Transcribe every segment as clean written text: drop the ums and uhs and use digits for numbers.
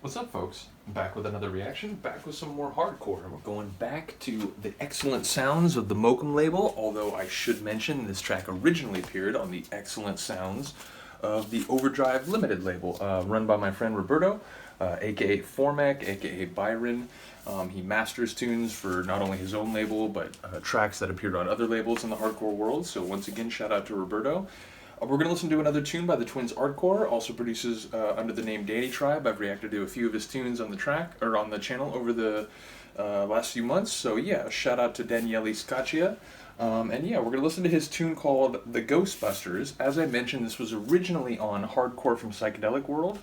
What's up, folks? Back with another reaction, back with some more hardcore. We're going back to the excellent sounds of the Mokum label, although I should mention this track originally appeared on the excellent sounds of the Overdrive Limited label, run by my friend Roberto, aka Formac, aka Byron. He masters tunes for not only his own label, but tracks that appeared on other labels in the hardcore world, so once again, shout out to Roberto. We're going to listen to another tune by the Twins Artcore, also produces under the name Danny Tribe. I've reacted to a few of his tunes on the track, or on the channel over the last few months, so yeah, shout out to Daniele Scaccia. And yeah, we're going to listen to his tune called The Ghostbusters. As I mentioned, this was originally on Hardcore from Psychedelic World,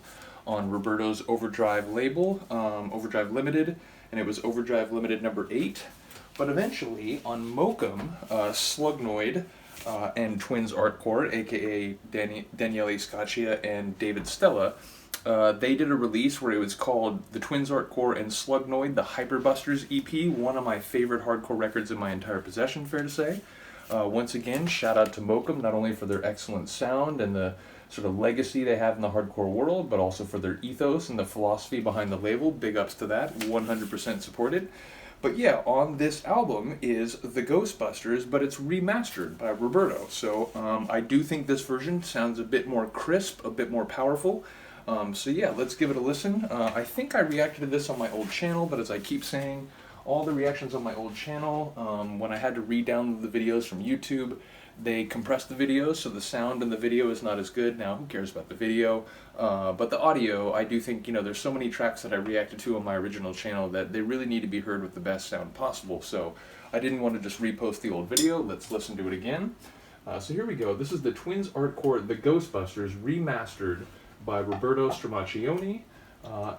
on Roberto's Overdrive label, Overdrive Limited, and it was Overdrive Limited number 8. But eventually, on Mokum, Slugnoid, and Twins Artcore, aka Daniele Scaccia and David Stella, they did a release where it was called The Twins Artcore and Slugnoid, the Hyperbusters EP, one of my favorite hardcore records in my entire possession, fair to say. Once again, shout out to Mokum, not only for their excellent sound and the sort of legacy they have in the hardcore world, but also for their ethos and the philosophy behind the label. Big ups to that, 100% supported. But yeah, on this album is The Ghostbusters, but it's remastered by Roberto. So I do think this version sounds a bit more crisp, a bit more powerful. So yeah, let's give it a listen. I think I reacted to this on my old channel, but as I keep saying, all the reactions on my old channel, when I had to re-download the videos from YouTube, they compressed the videos, so the sound in the video is not as good. Now, who cares about the video? But the audio, I do think, there's so many tracks that I reacted to on my original channel that they really need to be heard with the best sound possible. So I didn't want to just repost the old video. Let's listen to it again. So here we go. This is the Twins Artcore, The Ghostbusters, remastered by Roberto Stramaccioni.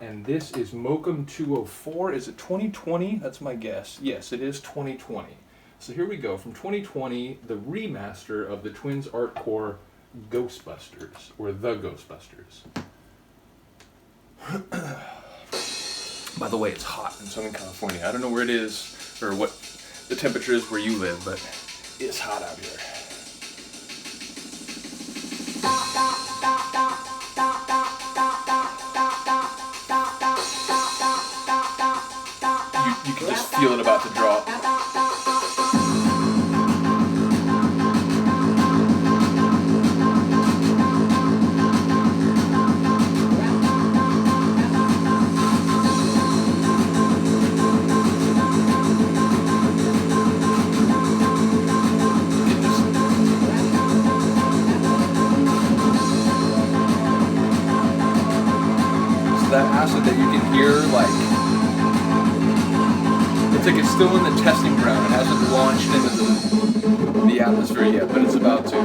And this is Mokum 204. Is it 2020? That's my guess. Yes, it is 2020. So here we go, from 2020, the remaster of the Twins Artcore Ghostbusters, or The Ghostbusters. By the way, it's hot in Southern California. I don't know where it is, or what the temperature is where you live, but it's hot out here. You can just feel it about to drop. That acid that you can hear, it's like it's still in the testing ground. It hasn't launched into the atmosphere yet, but it's about to.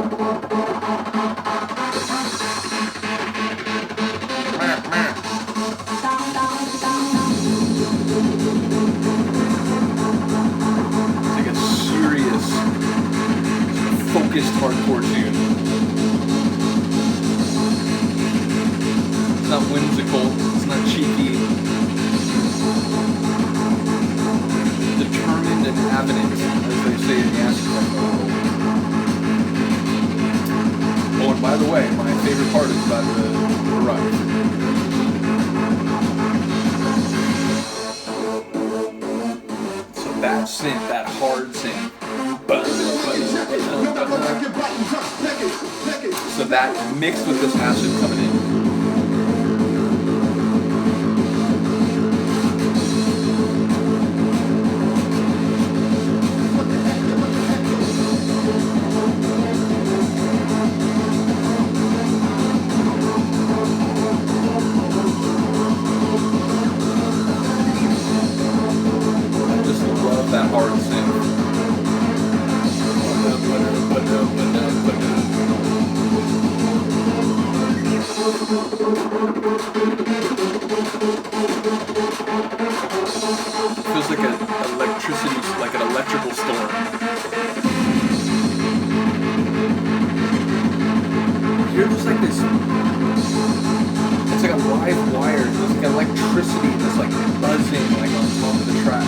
It's like a serious, focused hardcore tune. It's not whimsical. It's not cheeky. Determined and avident, as they say in the acid world. Oh, and by the way, my favorite part is about the ride. So that synth, that hard synth. So that mixed with this acid coming in. That hard synth. Feels like like an electrical storm. Here there's like this, it's like a live wire, there's like electricity that's like buzzing like on top of the track.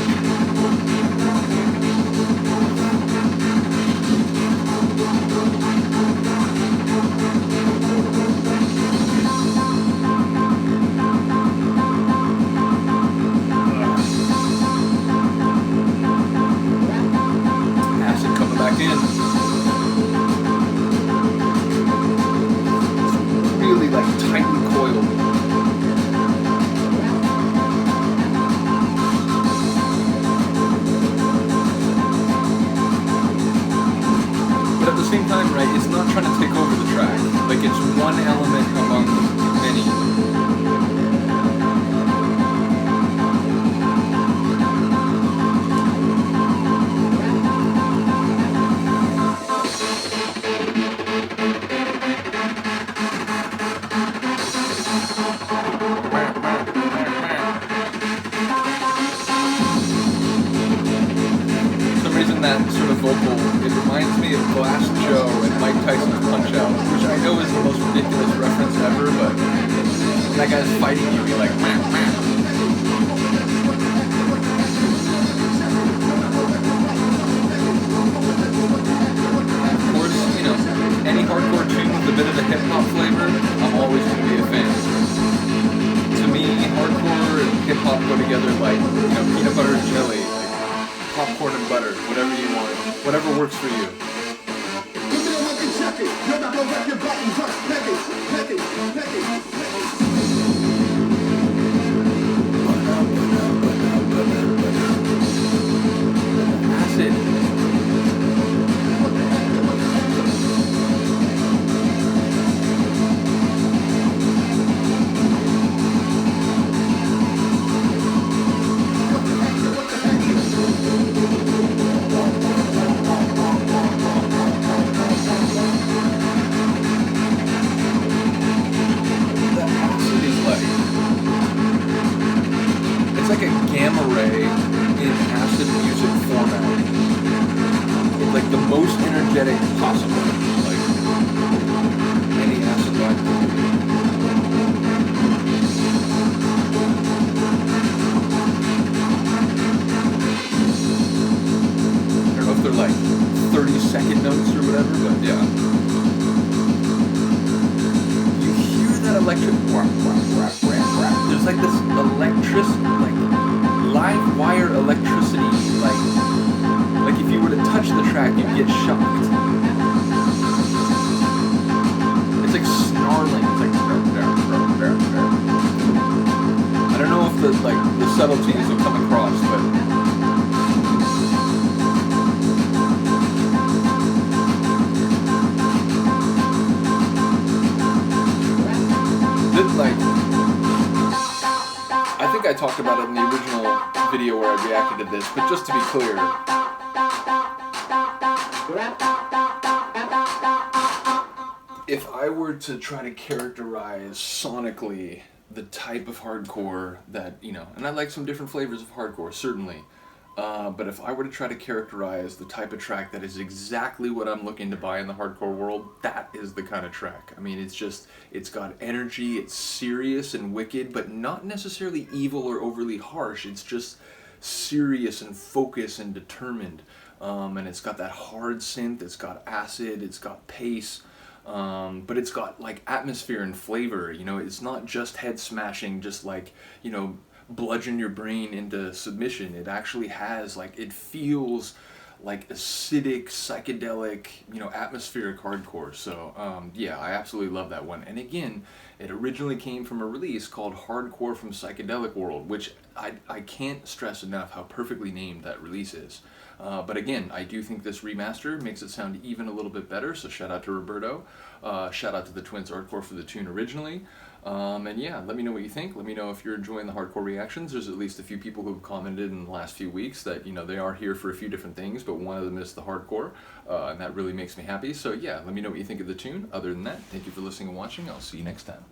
that sort of vocal, it reminds me of Glass Joe and Mike Tyson's Punch-Out, which I know is the most ridiculous reference ever, but when that guy's fighting you, you're like, wham, wham. Of course, you know, any hardcore tune with a bit of a hip-hop flavor, I'm always going to be a fan. To me, hardcore and hip-hop go together like, you know, peanut butter and jelly. Popcorn and butter, whatever you want, whatever works for you. Acid. It's like a gamma ray in acid music format. It's like the most energetic possible. Like any acid vibe. I don't know if they're like 30-second notes or whatever, but yeah. You hear that electric whack, whack, whack, whack, whack. There's like this like live wire electricity, like if you were to touch the track, you'd get shocked. It's like snarling. It's like I don't know if the subtleties will come across, but I think I talked about it in the original video where I reacted to this, but just to be clear, if I were to try to characterize sonically the type of hardcore that, you know, and I like some different flavors of hardcore, certainly, but if I were to try to characterize the type of track that is exactly what I'm looking to buy in the hardcore world, that is the kind of track. I mean, it's got energy, it's serious and wicked, but not necessarily evil or overly harsh. It's just serious and focused and determined. And it's got that hard synth, it's got acid, it's got pace, but it's got like atmosphere and flavor. You know, it's not just head smashing, just like, you know, bludgeon your brain into submission. It actually has, like, it feels like acidic, psychedelic, you know, atmospheric hardcore. So yeah, I absolutely love that one. And again, it originally came from a release called Hardcore from Psychedelic World, which I can't stress enough how perfectly named that release is. But again, I do think this remaster makes it sound even a little bit better, so shout out to Roberto. Shout out to the Twins Artcore for the tune originally. And yeah, let me know what you think. Let me know if you're enjoying the hardcore reactions. There's at least a few people who've commented in the last few weeks that, you know, they are here for a few different things, but one of them is the hardcore, and that really makes me happy. So yeah, let me know what you think of the tune. Other than that, thank you for listening and watching. I'll see you next time.